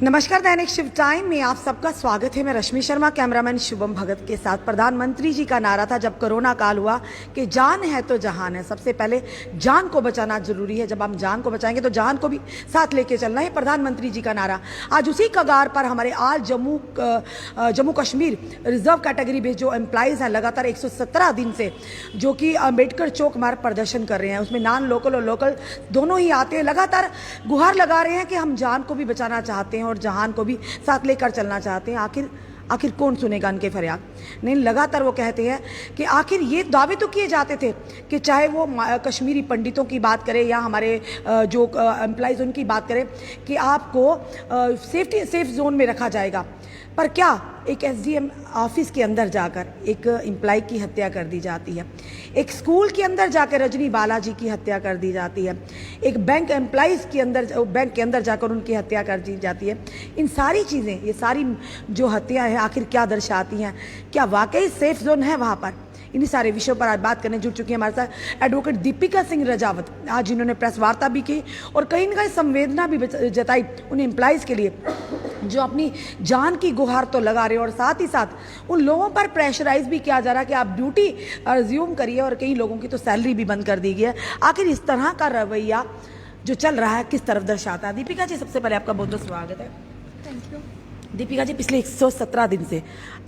नमस्कार, दैनिक शिव टाइम में आप सबका स्वागत है। मैं रश्मि शर्मा, कैमरामैन शुभम भगत के साथ। प्रधानमंत्री जी का नारा था जब कोरोना काल हुआ कि जान है तो जहान है। सबसे पहले जान को बचाना जरूरी है। जब हम जान को बचाएंगे तो जहान को भी साथ लेके चलना है, प्रधानमंत्री जी का नारा। आज उसी कगार पर हमारे आज जम्मू कश्मीर रिजर्व कैटेगरी में जो एम्प्लॉइज हैं लगातार 117 दिन से जो कि अम्बेडकर चौक मार्ग प्रदर्शन कर रहे हैं, उसमें नॉन लोकल और लोकल दोनों ही आते हैं, लगातार गुहार लगा रहे हैं कि हम जान को भी बचाना चाहते हैं और जहान को भी साथ लेकर चलना चाहते हैं। आखिर कौन सुनेगा उनके फरियाद? नहीं, लगातार वो कहते हैं कि आखिर ये दावे तो किए जाते थे कि चाहे वो कश्मीरी पंडितों की बात करें या हमारे जो एम्प्लॉइज उनकी बात करें कि आपको सेफ जोन में रखा जाएगा, पर क्या एक एसडीएम ऑफिस के अंदर जाकर एक एम्प्लॉय की हत्या कर दी जाती है, एक स्कूल के अंदर जाकर रजनी बालाजी की हत्या कर दी जाती है, एक बैंक एम्प्लॉइज के अंदर बैंक के अंदर जाकर उनकी हत्या कर दी जाती है। इन सारी चीज़ें, ये सारी जो हत्या है आखिर क्या दर्शाती हैं? क्या वाकई सेफ जोन है वहाँ पर? इन्हीं सारे विषयों पर आज बात करने जुड़ चुकी है हमारे साथ एडवोकेट दीपिका सिंह रजावत। आज इन्होंने प्रेस वार्ता भी की और कहीं ना कहीं संवेदना भी जताई उन एम्प्लॉइज के लिए जो अपनी जान की गुहार तो लगा रहे हैं, और साथ ही साथ उन लोगों पर प्रेशराइज भी किया जा रहा है कि आप ड्यूटी रिज्यूम करिए, और कई लोगों की तो सैलरी भी बंद कर दी गई है। आखिर इस तरह का रवैया जो चल रहा है किस तरफ दर्शाता है? दीपिका जी, सबसे पहले आपका बहुत बहुत स्वागत है। Thank you. दीपिका जी, पिछले 117 दिन से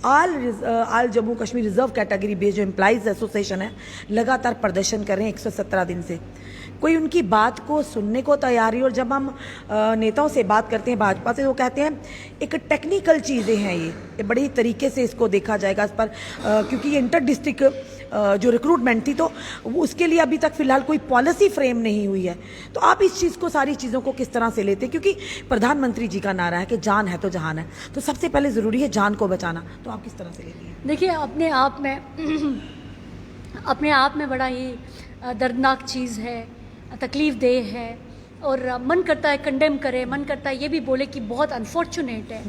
all Jammu Kashmir reserve category based जो एम्प्लॉइज एसोसिएशन है लगातार प्रदर्शन कर रहे हैं 117 दिन से। कोई उनकी बात को सुनने को तैयार है, और जब हम नेताओं से बात करते हैं भाजपा से, वो कहते हैं एक टेक्निकल चीज़ें हैं, ये बड़ी तरीके से इसको देखा जाएगा इस पर, क्योंकि ये इंटर डिस्ट्रिक्ट जो रिक्रूटमेंट थी तो उसके लिए अभी तक फिलहाल कोई पॉलिसी फ्रेम नहीं हुई है। तो आप इस चीज़ को, सारी चीज़ों को किस तरह से लेते हैं? क्योंकि प्रधानमंत्री जी का नारा है कि जान है तो जहान है, तो सबसे पहले ज़रूरी है जान को बचाना, तो आप किस तरह से लेती हैं? देखिए, अपने आप में बड़ा ये दर्दनाक चीज़ है, तकलीफ देह है, और मन करता है कंडेम करे, मन करता है ये भी बोले कि बहुत अनफॉर्चुनेट है।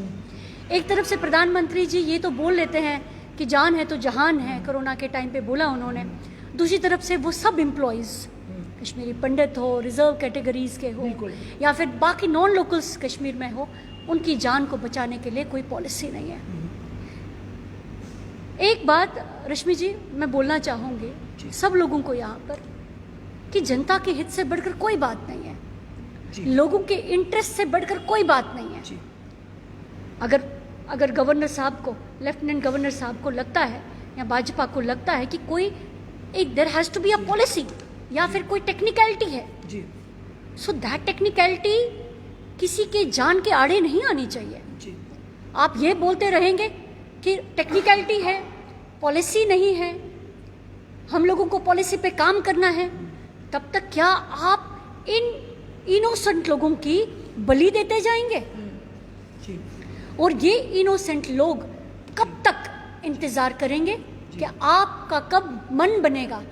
एक तरफ से प्रधानमंत्री जी ये तो बोल लेते हैं कि जान है तो जहान है, कोरोना के टाइम पे बोला उन्होंने। दूसरी तरफ से वो सब एम्प्लॉयज़, कश्मीरी पंडित हो, रिजर्व कैटेगरीज के हो, या फिर बाकी नॉन लोकल्स कश्मीर में हो, उनकी जान को बचाने के लिए कोई पॉलिसी नहीं है। एक बात रश्मि जी मैं बोलना चाहूँगी सब लोगों को यहाँ पर कि जनता के हित से बढ़कर कोई बात नहीं है, लोगों के इंटरेस्ट से बढ़कर कोई बात नहीं है। अगर गवर्नर साहब को, लेफ्टिनेंट गवर्नर साहब को लगता है या भाजपा को लगता है कि कोई एक there has to be a policy या फिर कोई टेक्निकलिटी है, सो दैट टेक्निकलिटी किसी के जान के आड़े नहीं आनी चाहिए। आप ये बोलते रहेंगे कि टेक्निकलिटी है, पॉलिसी नहीं है, हम लोगों को पॉलिसी पे काम करना है, तब तक क्या आप इन इनोसेंट लोगों की बलि देते जाएंगे? और ये इनोसेंट लोग कब तक इंतज़ार करेंगे कि आपका कब मन बनेगा,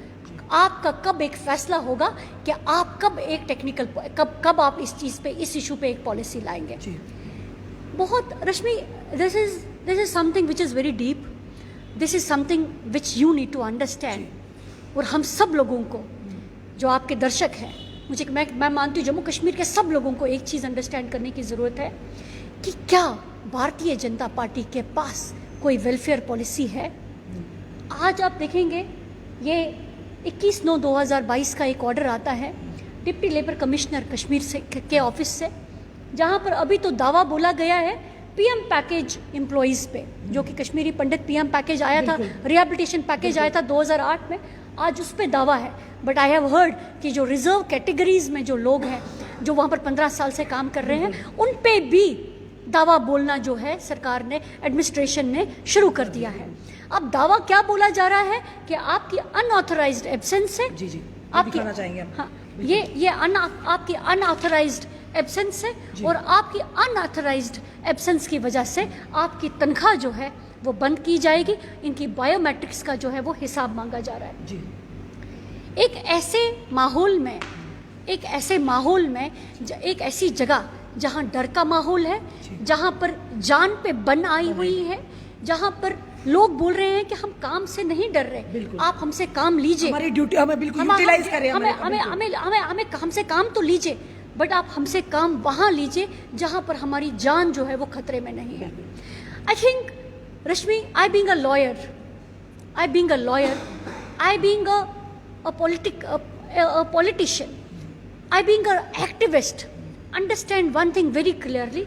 आपका कब एक फैसला होगा कि आप कब एक टेक्निकल, कब आप इस चीज़ पे, इस इशू पे एक पॉलिसी लाएंगे? बहुत Rashmi, this is something which is very deep, this is something which you need to understand. और हम सब लोगों को, जो आपके दर्शक हैं, मैं मानती हूँ जम्मू कश्मीर के सब लोगों को एक चीज़ अंडरस्टैंड करने की ज़रूरत है कि क्या भारतीय जनता पार्टी के पास कोई वेलफेयर पॉलिसी है? आज आप देखेंगे ये 21/9/2022 का एक ऑर्डर आता है डिप्टी लेबर कमिश्नर कश्मीर से के ऑफिस से, जहां पर अभी तो दावा बोला गया है पीएम पैकेज एम्प्लॉइज़ पे, जो कि कश्मीरी पंडित पीएम पैकेज आया था, रिहेबिलिटेशन पैकेज आया था 2008 में, आज उस पर दावा है। बट आई हैव हर्ड कि जो रिजर्व कैटेगरीज में जो लोग हैं, जो वहाँ पर 15 साल से काम कर रहे हैं, उन पे भी दावा बोलना जो है सरकार ने, एडमिनिस्ट्रेशन ने शुरू कर दिया है। अब दावा क्या बोला जा रहा है कि आपकी अनऑथराइज्ड एब्सेंस से, आपकी, हाँ, ये आपकी अनऑथराइज्ड एब्सेंस है, और आपकी अनऑथराइज्ड एब्सेंस की वजह से आपकी तनख्वाह जो है वो बंद की जाएगी। इनकी बायोमेट्रिक्स का जो है वो हिसाब मांगा जा रहा है। एक ऐसे माहौल में, एक ऐसी जगह जहाँ डर का माहौल है, जहाँ पर जान पे बन आई हुई है, जहाँ पर लोग बोल रहे हैं कि हम काम से नहीं डर रहे, आप हमसे काम लीजिए, हमारी ड्यूटी हमें बिल्कुल यूटिलाइज करें, हमें हमसे काम तो लीजिए, बट आप हमसे काम वहाँ लीजिए जहाँ पर हमारी जान जो है वो खतरे में नहीं है। I think Rashmi, I being a lawyer, I being a lawyer, I being a politician, I being an activist, understand one thing very clearly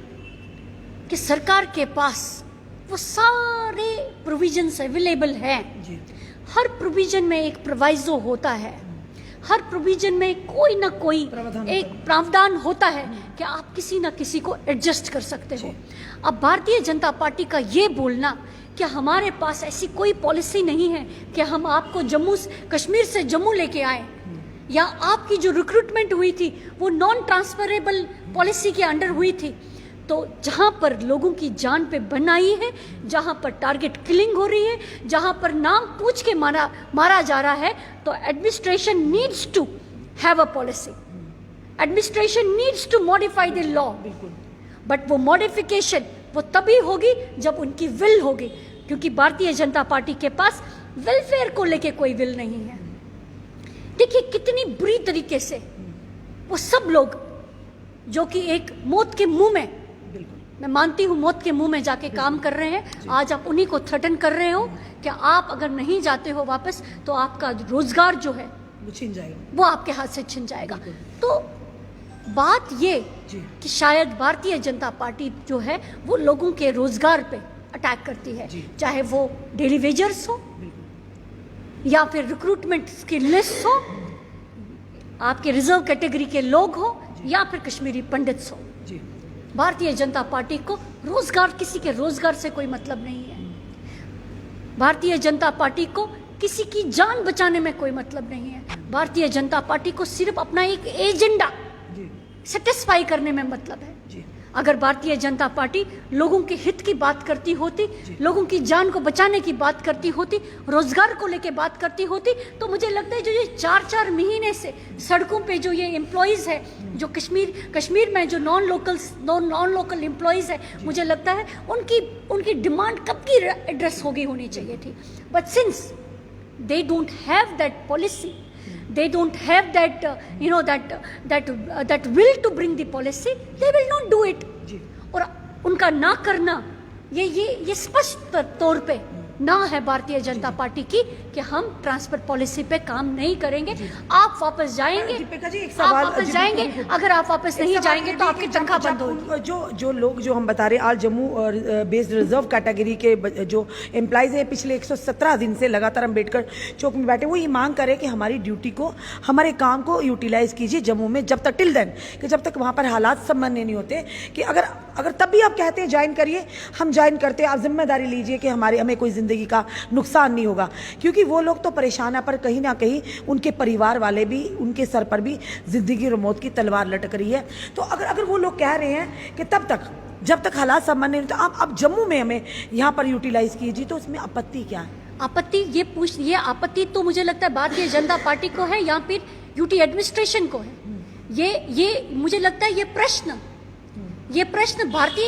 कि सरकार के पास वो सारे प्रोविजंस अवेलेबल हैं। हर प्रोविजन में एक प्रोवाइजो होता है, हर प्रोविजन में कोई ना कोई एक प्रावधान होता है कि आप किसी ना किसी को एडजस्ट कर सकते हो। अब भारतीय जनता पार्टी का ये बोलना कि हमारे पास ऐसी कोई पॉलिसी नहीं है कि हम आपको जम्मू कश्मीर से जम्मू लेके आए, या आपकी जो रिक्रूटमेंट हुई थी वो नॉन ट्रांसफरेबल पॉलिसी के अंडर हुई थी, तो जहाँ पर लोगों की जान पे बन आई है, जहाँ पर टारगेट किलिंग हो रही है, जहाँ पर नाम पूछ के मारा जा रहा है, तो administration needs to have a policy, administration needs to modify the law. But वो मॉडिफिकेशन वो तभी होगी जब उनकी विल होगी, क्योंकि भारतीय जनता पार्टी के पास वेलफेयर को लेके कोई विल नहीं है। देखिए कितनी बुरी तरीके से वो सब लोग जो कि एक मौत के मुंह में, मैं मानती हूँ मौत के मुंह में जाके काम कर रहे हैं, आज आप उन्हीं को थ्रेटन कर रहे हो कि आप अगर नहीं जाते हो वापस तो आपका रोजगार जो है वो छिन जाएगा, वो आपके हाथ से छिन जाएगा। तो बात ये कि शायद भारतीय जनता पार्टी जो है वो लोगों के रोजगार पे अटैक करती है, चाहे वो डेली वेजर्स हो या फिर रिक्रूटमेंट की लिस्ट हो, आपके रिजर्व कैटेगरी के लोग हो या फिर कश्मीरी पंडित्स हो। भारतीय जनता पार्टी को रोजगार, किसी के रोजगार से कोई मतलब नहीं है। भारतीय जनता पार्टी को किसी की जान बचाने में कोई मतलब नहीं है। भारतीय जनता पार्टी को सिर्फ अपना एक एजेंडा सेटिस्फाई करने में मतलब है। अगर भारतीय जनता पार्टी लोगों के हित की बात करती होती, लोगों की जान को बचाने की बात करती होती, रोजगार को लेके बात करती होती, तो मुझे लगता है जो ये 4-4 महीने से सड़कों पे जो ये एम्प्लॉयज़ है, जो कश्मीर में जो नॉन लोकल एम्प्लॉयज़ है, मुझे लगता है उनकी डिमांड कब की एड्रेस होनी चाहिए थी। But since they don't have that policy, they don't have that that will to bring the policy, they will not do it। और उनका ना करना ये स्पष्ट तौर पे ना है भारतीय जनता पार्टी की कि हम ट्रांसफर पॉलिसी पे काम नहीं करेंगे। आप वापस जाएंगे, दीपिका जी, एक आप सवाल वापस जाएंगे, अगर आप वापस नहीं जाएंगे तो आपकी तनख्वाह बंद होगी। जो लोग जो हम बता रहे हैं, आज जम्मू बेस्ड रिजर्व कैटेगरी के जो एम्प्लॉइज है, पिछले 117 दिन से लगातार अम्बेडकर चौक में बैठे, वो ये मांग करें कि हमारी ड्यूटी को, हमारे काम को यूटिलाइज कीजिए जम्मू में, जब तक टिल देन कि जब तक वहाँ पर हालात सामान्य नहीं होते, कि अगर तब भी आप कहते हैं ज्वाइन करिए, हम ज्वाइन करते हैं, आप जिम्मेदारी लीजिए कि हमें कोई जिंदगी का नुकसान नहीं होगा, क्योंकि वो लोग तो परेशान है, पर कहीं ना कहीं उनके परिवार वाले भी, उनके सर पर भी जिंदगी और मौत की तलवार लटक रही है। तो अगर वो लोग कह रहे हैं कि तब तक जब तक हालात सामान्य नहीं, तो आप जम्मू में हमें यहाँ पर यूटिलाइज कीजिए, तो उसमें आपत्ति क्या है? ये आपत्ति तो मुझे लगता है भारतीय जनता पार्टी को है या फिर यूटी एडमिनिस्ट्रेशन को है। ये मुझे लगता है ये प्रश्न भारतीय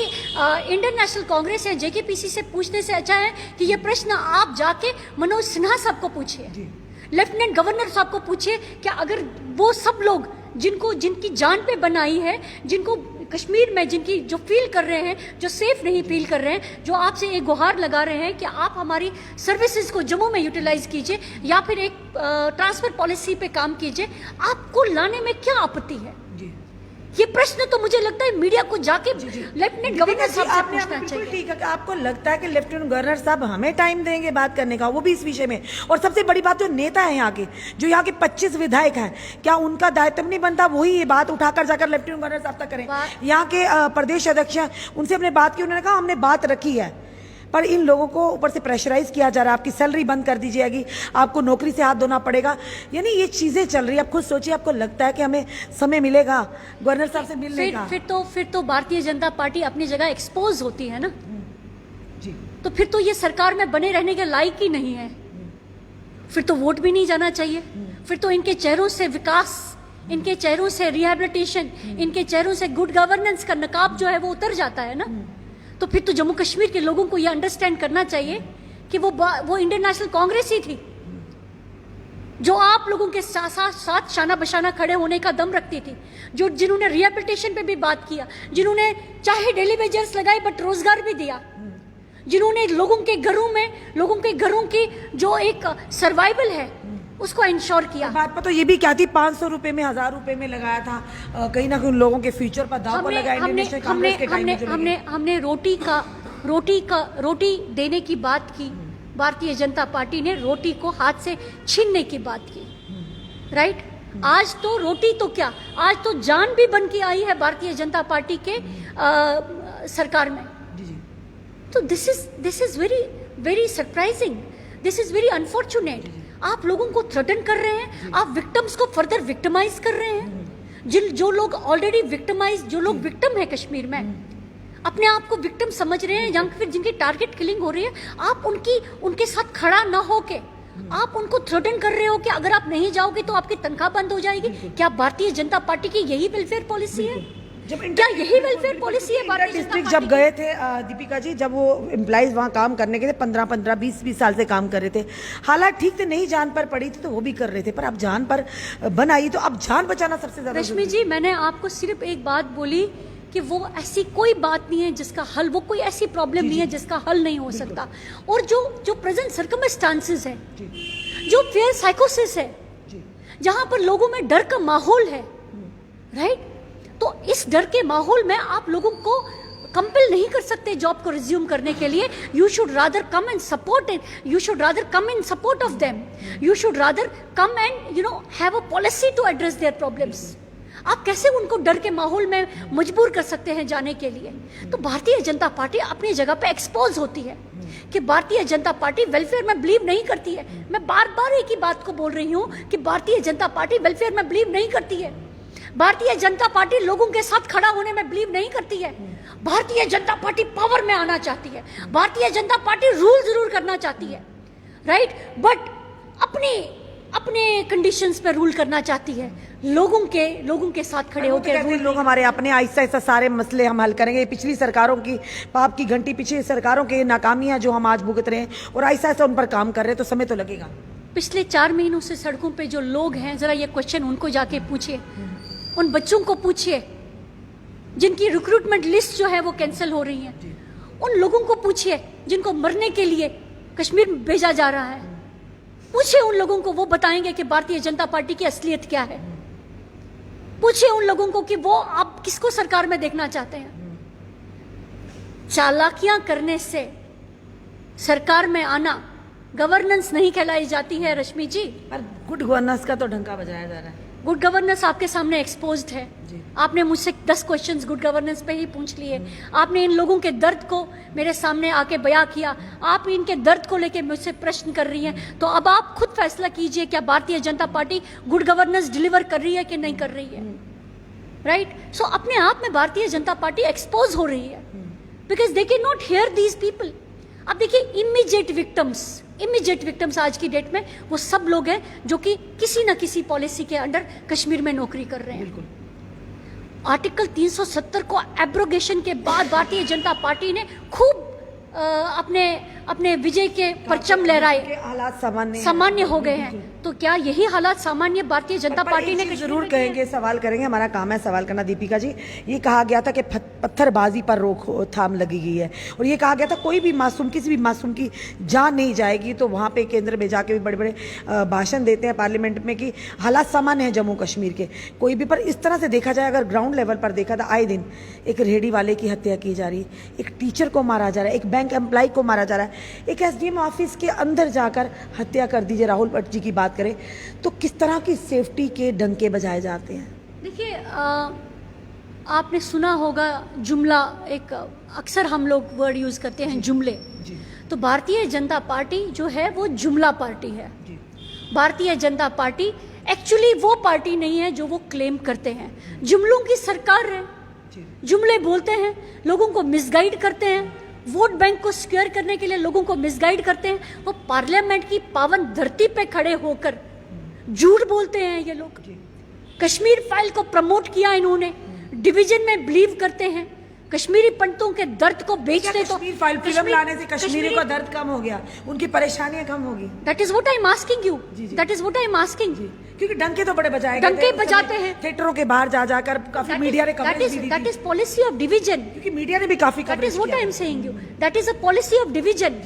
इंडियन नेशनल कांग्रेस या जेकेपीसी से पूछने से अच्छा है कि ये प्रश्न आप जाके मनोज सिन्हा साहब को पूछिए, लेफ्टिनेंट गवर्नर साहब को पूछिए कि अगर वो सब लोग जिनकी जान पे बनाई है, जिनको कश्मीर में जिनकी जो फील कर रहे हैं, जो सेफ नहीं फील कर रहे हैं, जो आपसे एक गुहार लगा रहे हैं कि आप हमारी सर्विसेज को जम्मू में यूटिलाइज कीजिए या फिर एक ट्रांसफर पॉलिसी पे काम कीजिए, आपको लाने में क्या आपत्ति है? ये प्रश्न तो मुझे लगता है मीडिया को जाके लेफ्टिनेंट गवर्नर साहब से पूछना चाहिए। ठीक है, आपको लगता है कि लेफ्टिनेंट गवर्नर साहब हमें टाइम देंगे बात करने का, वो भी इस विषय में? और सबसे बड़ी बात, जो नेता है यहाँ के, जो यहाँ के 25 विधायक हैं, क्या उनका दायित्व नहीं बनता वही ये बात उठाकर जाकर लेफ्टिनेंट गवर्नर साहब तक करें? यहाँ के प्रदेश अध्यक्ष हैं, उनसे हमने बात की, उन्होंने कहा हमने बात रखी है, पर इन लोगों को ऊपर से प्रेशराइज किया जा रहा है, आपकी सैलरी बंद कर दी जाएगी, आपको नौकरी से हाथ धोना पड़ेगा, यानी ये चीजें चल रही है। आप खुद सोचिए, आपको लगता है कि हमें समय मिलेगा गवर्नर साहब से मिलने का? फिर तो भारतीय जनता पार्टी अपनी जगह एक्सपोज होती है ना जी। तो फिर तो ये सरकार में बने रहने के लायक ही नहीं है, फिर तो वोट भी नहीं जाना चाहिए, फिर तो इनके चेहरों से विकास, इनके चेहरों से रिहेबिलिटेशन, इनके चेहरों से गुड गवर्नेंस का नकाब जो है वो उतर जाता है ना। तो फिर तो जम्मू कश्मीर के लोगों को यह अंडरस्टैंड करना चाहिए कि वो इंडियन नेशनल कांग्रेस ही थी, जो आप लोगों के साथ शाना बशाना खड़े होने का दम रखती थी, जो जिन्होंने रिहेबिलिटेशन पे भी बात किया, जिन्होंने चाहे डेली वेजर्स लगाई बट रोजगार भी दिया, जिन्होंने लोगों के घरों की जो एक सर्वाइवल है उसको इंश्योर किया। बात पर तो ये भी क्या थी, 500 रुपए में 1000 रुपए में लगाया था, कहीं ना कहीं लोगों के फ्यूचर पर दांव पर लगाया। हमने रोटी देने की बात की, भारतीय जनता पार्टी ने रोटी को हाथ से छीनने की बात की, राइट। आज तो रोटी तो क्या, आज तो जान भी बन के आई है भारतीय जनता पार्टी के सरकार में। तो this is very very surprising, this is very unfortunate. आप लोगों को थ्रेटन कर रहे हैं, आप विक्टिम्स को फर्दर विक्टिमाइज कर रहे हैं। जो लोग ऑलरेडी विक्टिमाइज, जो लोग विक्टिम है कश्मीर में, अपने आप को विक्टिम समझ रहे हैं, या फिर जिनकी टारगेट किलिंग हो रही है, आप उनके साथ खड़ा ना होके आप उनको थ्रेटन कर रहे हो कि अगर आप नहीं जाओगे तो आपकी तनख्वाह बंद हो जाएगी। क्या भारतीय जनता पार्टी की यही वेलफेयर पॉलिसी है? क्या यही वेलफेयर पॉलिसी है भारतीय जनता डिस्ट्रिक्ट पार्टी जब गए थे दीपिका जी, जब वो एम्प्लॉइज वहाँ काम करने के थे, 15-15, 20-20 साल से काम कर रहे थे, हालात ठीक थे, नहीं जान पर पड़ी थी तो वो भी कर रहे थे, पर अब जान पर बन आई तो अब जान बचाना सबसे ज्यादा। रश्मि जी, मैंने आपको सिर्फ एक बात बोली कि वो ऐसी कोई बात नहीं है जिसका हल, वो कोई ऐसी प्रॉब्लम नहीं है जिसका हल नहीं हो सकता। और जो प्रेजेंट सर्कमस्टांसेस है, जो फेयर साइकोसिस है, जहां पर लोगों में डर का माहौल है, राइट, तो इस डर के माहौल में आप लोगों को कंपेल नहीं कर सकते जॉब को रिज्यूम करने के लिए। You should rather come and support it, you should rather come in support of them, you should rather come and have a policy to address their problems. आप कैसे उनको डर के माहौल में मजबूर कर सकते हैं जाने के लिए? तो भारतीय जनता पार्टी अपनी जगह पे एक्सपोज होती है कि भारतीय जनता पार्टी वेलफेयर में बिलीव नहीं करती है। मैं बार बार एक ही बात को बोल रही हूँ कि भारतीय जनता पार्टी वेलफेयर में बिलीव नहीं करती है। भारतीय जनता पार्टी लोगों के साथ खड़ा होने में बिलीव नहीं करती है। भारतीय जनता पार्टी पावर में आना चाहती है, भारतीय जनता पार्टी रूल जरूर करना चाहती है, राइट, बट अपने कंडीशंस पे रूल करना चाहती है। लोगों के साथ खड़े होकर रूल। लोग हमारे अपने आहिस्ता आहिस्ता सारे मसले हम हल करेंगे। पिछली सरकारों की पाप की घंटी, पिछली सरकारों के नाकामियां जो हम आज भुगत रहे हैं और आहिस्ता आहिस्ता उन पर काम कर रहे हैं, तो समय तो लगेगा। पिछले 4 महीनों से सड़कों पे जो लोग हैं, जरा ये क्वेश्चन उनको जाके पूछिए, उन बच्चों को पूछिए जिनकी रिक्रूटमेंट लिस्ट जो है वो कैंसिल हो रही है, उन लोगों को पूछिए जिनको मरने के लिए कश्मीर में भेजा जा रहा है, पूछिए उन लोगों को, वो बताएंगे कि भारतीय जनता पार्टी की असलियत क्या है। पूछिए उन लोगों को कि वो आप किसको सरकार में देखना चाहते हैं। चालाकियां करने से सरकार में आना गवर्नेंस नहीं कहलाई जाती है रश्मि जी। पर गुड गवर्नेंस का तो डंका बजाया जा रहा है। गुड गवर्नेंस आपके सामने एक्सपोज्ड है। आपने मुझसे 10 क्वेश्चंस गुड गवर्नेंस पे ही पूछ लिए। आपने इन लोगों के दर्द को मेरे सामने आके बयां किया। आप इनके दर्द को लेके मुझसे प्रश्न कर रही हैं, तो अब आप खुद फैसला कीजिए, क्या Bharatiya Janata party good governance deliver कर रही है कि नहीं कर रही है, राइट। सो अपने आप में भारतीय जनता पार्टी एक्सपोज हो रही है, because they can not here these people. अब देखिए, इमीडिएट विक्टिम्स आज की डेट में वो सब लोग हैं जो कि किसी ना किसी पॉलिसी के अंडर कश्मीर में नौकरी कर रहे हैं। आर्टिकल 370 को एब्रोगेशन के बाद भारतीय जनता पार्टी ने खूब अपने विजय के परचम लहराए, हालात सामान्य हो गए हैं। तो क्या यही हालात सामान्य भारतीय जनता पार्टी ने जरूर कहेंगे, सवाल करेंगे, हमारा काम है सवाल करना। दीपिका जी, ये कहा गया था कि पत्थरबाजी पर रोकथाम लगी गई है, और ये कहा गया था कोई भी मासूम, किसी भी मासूम की जान नहीं जाएगी। तो वहाँ पे केंद्र में जाके भी बड़े बड़े भाषण देते हैं पार्लियामेंट में कि हालात सामान्य है जम्मू कश्मीर के, कोई भी। पर इस तरह से देखा जाए, अगर ग्राउंड लेवल पर देखा था, आए दिन एक रेहड़ी वाले की हत्या की जा रही है, एक टीचर को मारा जा रहा है, एक बैंक एम्प्लॉय को मारा जा रहा है, एक एसडीएम ऑफिस के अंदर जाकर हत्या कर दीजिए। राहुल भट्ट जी की बात करें तो किस तरह की सेफ्टी के डंके बजाए जाते हैं। देखिए, आपने सुना होगा जुमला, एक अक्सर हम लोग वर्ड यूज करते हैं जुमले। तो भारतीय जनता पार्टी जो है वो जुमला पार्टी है। भारतीय जनता पार्टी एक्चुअली वो पार्टी नहीं है जो वो क्लेम करते हैं। जुमलों की सरकार है, जुमले बोलते हैं, लोगों को मिसगाइड करते हैं, वोट बैंक को सिक्योर करने के लिए लोगों को मिसगाइड करते हैं। वो पार्लियामेंट की पावन धरती पे खड़े होकर झूठ बोलते हैं ये लोग। कश्मीर फाइल को प्रमोट किया इन्होंने, डिवीजन में बिलीव करते हैं, कश्मीरी पंडितों के दर्द को बेचते तो कश्मीर फाइल फिल्म लाने से कश्मीरियों का दर्द कम हो गया, उनकी परेशानियां कम होगी। That is what I am asking you, that is what I am asking. क्योंकि डंके तो बड़े बजाए गए डंके थे, बजाते हैं थिएटरों के बाहर जा जाकर काफी मीडिया ने कवरेज भी दी दैट थी। इज पॉलिसी ऑफ डिवीजन, क्योंकि मीडिया ने भी काफी दैट कवरेज इज व्हाट किया। I am saying you, that is a policy of division.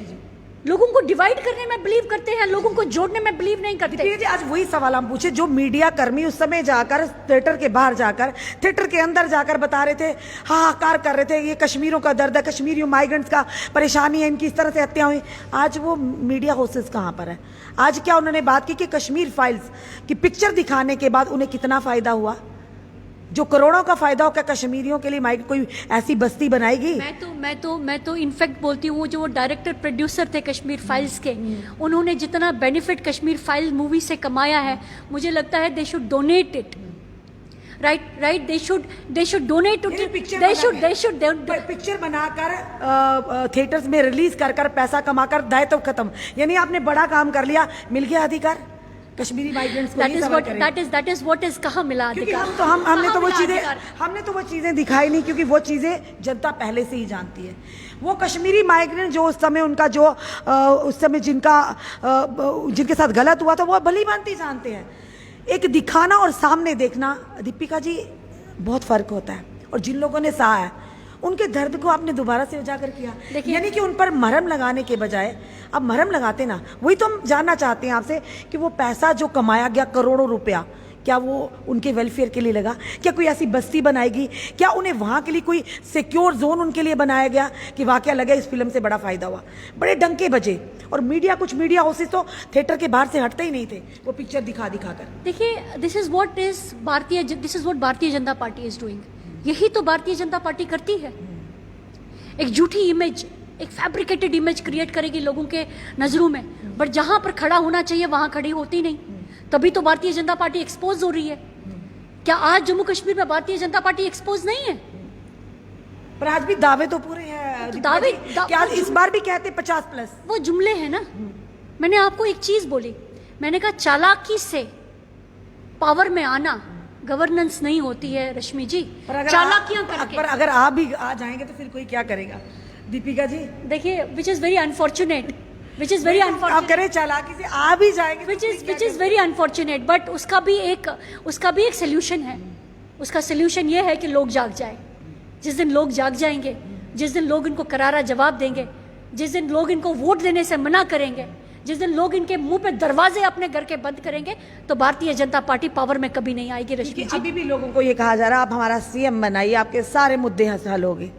लोगों को डिवाइड करने में बिलीव करते हैं, लोगों को जोड़ने में बिलीव नहीं करते। दीपिका जी, आज वही सवाल हम पूछे, जो मीडिया कर्मी उस समय जाकर थिएटर के बाहर जाकर थिएटर के अंदर जाकर बता रहे थे, हाहाकार कर रहे थे, ये कश्मीरियों का दर्द है, कश्मीरियों माइग्रेंट्स का परेशानी है, इनकी इस तरह से हत्या हुई। आज वो मीडिया हाउसेस कहाँ पर है? आज क्या उन्होंने बात की कि कश्मीर फाइल्स की पिक्चर दिखाने के बाद उन्हें कितना फायदा हुआ? जो करोड़ों का फायदा हो, क्या कश्मीरियों के लिए माइग्रेंट कोई ऐसी बस्ती बनाएगी? मैं तो इनफैक्ट बोलती हूँ, जो डायरेक्टर प्रोड्यूसर थे कश्मीर फाइल्स के, उन्होंने जितना बेनिफिट कश्मीर फाइल मूवी से कमाया है, मुझे लगता है they should donate it. Right, they should donate it. Picture बनाकर थिएटर्स में रिलीज कर पैसा कमाकर दायित्व खत्म। यानी आपने बड़ा काम कर लिया, मिल गया अधिकार कश्मीरी माइग्रेंट्स को। दैट इज व्हाट इज कहाँ मिला अधिकार? हमने तो वो चीजें दिखाई नहीं, क्योंकि वो चीजें जनता पहले से ही जानती है। वो कश्मीरी माइग्रेंट जो उस समय उनका जो उस समय जिनके साथ गलत हुआ था, वो भली भांति जानते हैं। एक दिखाना और सामने देखना, दीपिका जी, बहुत फर्क होता है। और जिन लोगों ने सहा है, उनके दर्द को आपने दोबारा से उजागर किया। यानी कि उन पर मरहम लगाने के बजाय अब मरहम लगाते ना। वही तो हम जानना चाहते हैं आपसे कि वो पैसा जो कमाया गया, करोड़ों रुपया, क्या वो उनके वेलफेयर के लिए लगा? क्या कोई ऐसी बस्ती बनाएगी? क्या उन्हें वहाँ के लिए कोई सिक्योर जोन उनके लिए बनाया गया कि वाकया लगे इस फिल्म से बड़ा फायदा हुआ? बड़े डंके बजे। और कुछ मीडिया हाउसेस तो थिएटर के बाहर से हटते ही नहीं थे, वो पिक्चर दिखा कर। देखिए, this is what Bharatiya Janata party is doing. यही तो भारतीय जनता पार्टी करती है। एक झूठी इमेज, एक फैब्रिकेटेड इमेज क्रिएट करेगी लोगों के नजरों में, बट जहां पर खड़ा होना चाहिए वहां खड़ी होती नहीं। तभी तो भारतीय जनता पार्टी एक्सपोज हो रही है। क्या आज जम्मू कश्मीर में भारतीय जनता पार्टी एक्सपोज नहीं है? पर आज भी दावे तो पूरे हैं। तो क्या इस बार भी कहते 50+? वो जुमले हैं ना। मैंने आपको एक चीज बोली, मैंने कहा चालाकी से पावर में आना गवर्नेंस नहीं होती है रश्मि जी, चालाकियां करके। पर अगर आप भी आ जाएंगे तो फिर कोई क्या करेगा दीपिका जी? देखिए, विच इज वेरी अनफॉर्चुनेट। आप करें चालाकी से आ भी जाएंगे, which is very unfortunate. But उसका भी एक सोल्यूशन है। उसका सोल्यूशन ये है कि लोग जाग जाए। जिस दिन लोग जाग जाएंगे, जिस दिन लोग इनको करारा जवाब देंगे, जिस दिन लोग इनको वोट देने से मना करेंगे, जिस दिन लोग इनके मुंह पे दरवाजे अपने घर के बंद करेंगे, तो भारतीय जनता पार्टी पावर में कभी नहीं आएगी रश्मि जी। अभी भी लोगों को ये कहा जा रहा है, आप हमारा सीएम बनाइए, आपके सारे मुद्दे हल होंगे।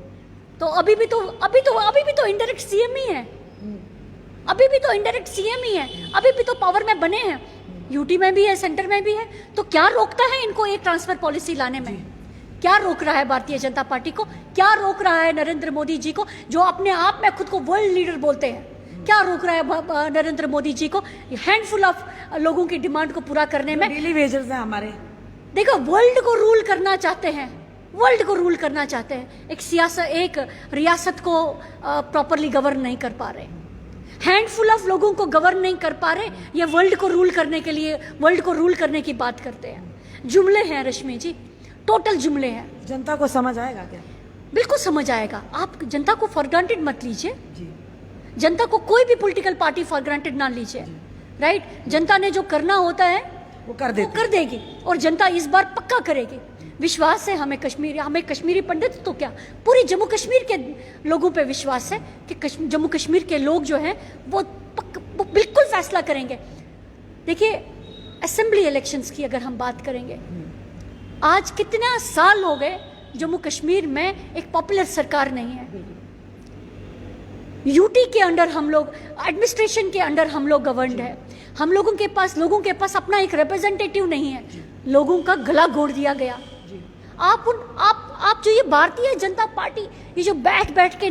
तो अभी भी तो इनडायरेक्ट सीएम ही है। अभी भी तो इनडायरेक्ट सीएम ही है। अभी भी तो पावर में बने हैं। यूटी में भी है, सेंटर में भी है। तो क्या रोकता है इनको एक ट्रांसफर पॉलिसी लाने में? क्या रोक रहा है भारतीय जनता पार्टी को? क्या रोक रहा है नरेंद्र मोदी जी को, जो अपने आप में खुद को वर्ल्ड लीडर बोलते हैं? क्या रोक रहा है नरेंद्र मोदी जी को हैंडफुल ऑफ लोगों की डिमांड को पूरा करने में? डेली वेजर्स हैं हमारे। देखो, वर्ल्ड को रूल करना चाहते हैं, वर्ल्ड को रूल करना चाहते हैं। एक रियासत को प्रॉपरली गवर्न नहीं कर पा रहे, हैंडफुल ऑफ लोगों को गवर्न नहीं कर पा रहे। ये वर्ल्ड को रूल करने के लिए, वर्ल्ड को रूल करने की बात करते हैं। जुमले हैं रश्मि जी, टोटल जुमले हैं। जनता को समझ आएगा क्या? बिल्कुल समझ आएगा। आप जनता को फॉर ग्रांटेड मत लीजिए। जनता को कोई भी पॉलिटिकल पार्टी फॉर ग्रांटेड ना लीजिए। राइट, जनता ने जो करना होता है वो कर देगी, और जनता इस बार पक्का करेगी। विश्वास है हमें कश्मीरी पंडित तो क्या, पूरी जम्मू कश्मीर के लोगों पे विश्वास है कि जम्मू कश्मीर के लोग जो हैं वो बिल्कुल फैसला करेंगे। देखिए, असेंबली इलेक्शंस की अगर हम बात करेंगे, आज कितना साल हो गए जम्मू कश्मीर में एक पॉपुलर सरकार नहीं है। यूटी के अंडर हम लोग, एडमिनिस्ट्रेशन के अंडर हम लोग गवर्नड है। हम लोगों के पास अपना एक रिप्रेजेंटेटिव नहीं है। लोगों का गला घोट दिया गया। आप जो ये भारतीय जनता पार्टी, ये जो बैठ के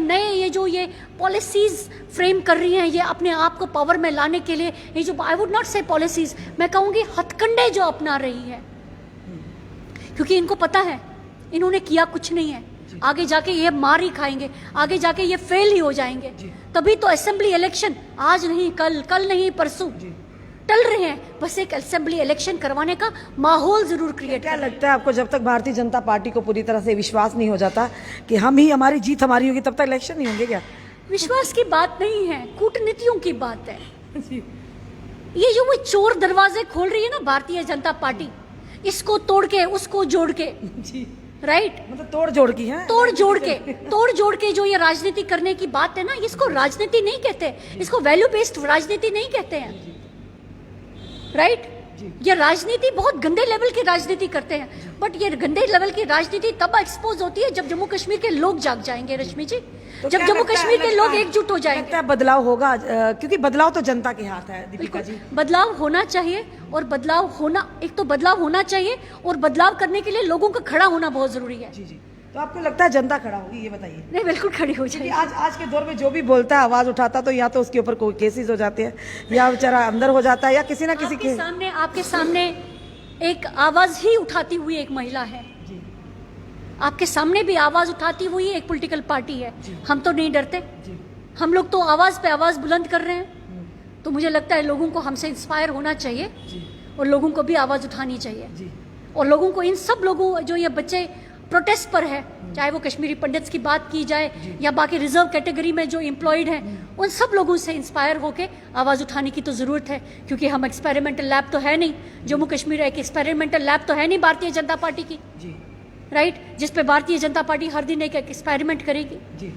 ये पॉलिसीज फ्रेम कर रही हैं, ये अपने आप को पावर में लाने के लिए, ये जो आई वुड नॉट से पॉलिसीज, मैं कहूंगी हथकंडे जो अपना रही है, क्योंकि इनको पता है इन्होंने किया कुछ नहीं है। आगे जाके ये मार ही खाएंगे, आगे जाके ये फेल ही हो जाएंगे। तभी तो असेंबली इलेक्शन आज नहीं कल नहीं परसों, टल रहे हैं, बस एक असेंबली इलेक्शन करवाने का माहौल जरूर क्रिएट क्या लगता है आपको, जब तक भारतीय जनता पार्टी को पूरी तरह से विश्वास नहीं हो जाता कि हम ही हमारी जीत हमारी होगी, तब तक इलेक्शन नहीं होंगे क्या? विश्वास की बात नहीं है, कूटनीतियों की बात है। ये जो वो चोर दरवाजे खोल रही है ना भारतीय जनता पार्टी, इसको तोड़ के उसको जोड़ के, राइट, मतलब तोड़ जोड़ की है, तोड़ जोड़ के जो ये राजनीति करने की बात है ना, इसको राजनीति नहीं कहते, इसको वैल्यू बेस्ड राजनीति नहीं कहते हैं, राइट। ये राजनीति बहुत गंदे लेवल की राजनीति करते हैं, बट ये गंदे लेवल की राजनीति तब एक्सपोज होती है जब जम्मू कश्मीर के लोग जाग जाएंगे रश्मि जी, तो जब जम्मू कश्मीर के लोग एकजुट हो जाएंगे। लगता है बदलाव होगा, क्योंकि बदलाव तो जनता के हाथ है दीपिका जी। बदलाव होना चाहिए, और बदलाव होना, एक तो बदलाव होना चाहिए और बदलाव करने के लिए लोगों का खड़ा होना बहुत जरूरी है। जी जी, तो आपको लगता है जनता खड़ा होगी, ये बताइए? नहीं, बिल्कुल खड़ी हो जाएगी। आज के दौर में जो भी बोलता है, आवाज उठाता, तो या तो उसके ऊपर कोई केसेस हो जाते हैं, या बेचारा अंदर हो जाता है, या किसी ना किसी के आपके सामने एक आवाज ही उठाती हुई एक महिला है, आपके सामने भी आवाज उठाती हुई एक पॉलिटिकल पार्टी है। हम तो नहीं डरते, हम लोग तो आवाज पे आवाज बुलंद कर रहे हैं। तो मुझे लगता है लोगों को हमसे इंस्पायर होना चाहिए, और लोगों को भी आवाज उठानी चाहिए, और लोगों को, इन सब लोगों, जो ये बच्चे प्रोटेस्ट पर है, चाहे वो कश्मीरी पंडित्स की बात की जाए या बाकी रिजर्व कैटेगरी में जो एम्प्लॉयड हैं, उन सब लोगों से इंस्पायर होके आवाज़ उठाने की तो ज़रूरत है, क्योंकि हम एक्सपेरिमेंटल लैब तो है नहीं, जम्मू कश्मीर एक एक्सपेरिमेंटल लैब तो है नहीं भारतीय जनता पार्टी की, राइट, जिस पे भारतीय जनता पार्टी हर दिन एक एक्सपेरिमेंट करेगी।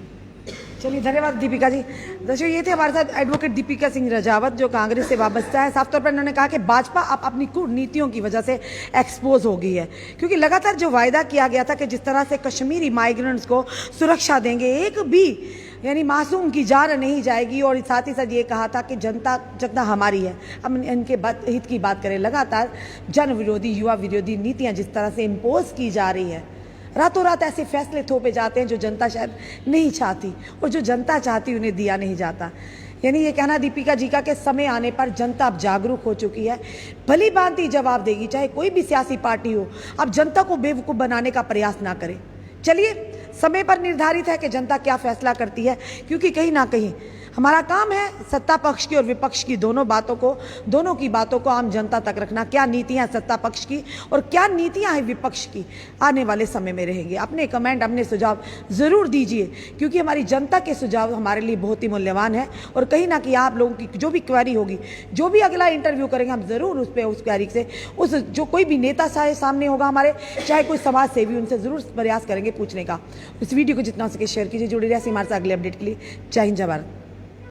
चलिए, धन्यवाद दीपिका जी। दर्शकों, ये थे हमारे साथ एडवोकेट दीपिका सिंह रजावत, जो कांग्रेस से वाबस्ता है। साफ तौर पर उन्होंने कहा कि भाजपा अब अपनी कूटनीतियों की वजह से एक्सपोज हो गई है, क्योंकि लगातार जो वायदा किया गया था कि जिस तरह से कश्मीरी माइग्रेंट्स को सुरक्षा देंगे, एक भी यानी मासूम की जान नहीं जाएगी, और साथ ही साथ ये कहा था कि जनता हमारी है। हम इनके हित की बात करें, लगातार जन विरोधी, युवा विरोधी नीतियाँ जिस तरह से इम्पोज की जा रही है, रातों रात ऐसे फैसले थोपे जाते हैं जो जनता शायद नहीं चाहती, और जो जनता चाहती उन्हें दिया नहीं जाता। यानी ये कहना दीपिका जी का कि समय आने पर जनता अब जागरूक हो चुकी है, भली भांति जवाब देगी, चाहे कोई भी सियासी पार्टी हो। अब जनता को बेवकूफ़ बनाने का प्रयास ना करें। चलिए, समय पर निर्धारित है कि जनता क्या फैसला करती है, क्योंकि कहीं ना कहीं हमारा काम है सत्ता पक्ष की और विपक्ष की दोनों की बातों को आम जनता तक रखना। क्या नीतियां सत्ता पक्ष की और क्या नीतियां हैं विपक्ष की, आने वाले समय में रहेंगे। अपने कमेंट, अपने सुझाव ज़रूर दीजिए, क्योंकि हमारी जनता के सुझाव हमारे लिए बहुत ही मूल्यवान है, और कहीं ना कहीं आप लोगों की जो भी क्वेरी होगी, जो भी अगला इंटरव्यू करेंगे, हम ज़रूर उस क्वेरी से जो कोई भी नेता सामने होगा हमारे, चाहे कोई समाज सेवी, उनसे ज़रूर प्रयास करेंगे पूछने का। इस वीडियो को जितना हो सके शेयर कीजिए। जुड़े रहिए हमारे साथ अगले अपडेट के लिए। जय हिंद, जय भारत।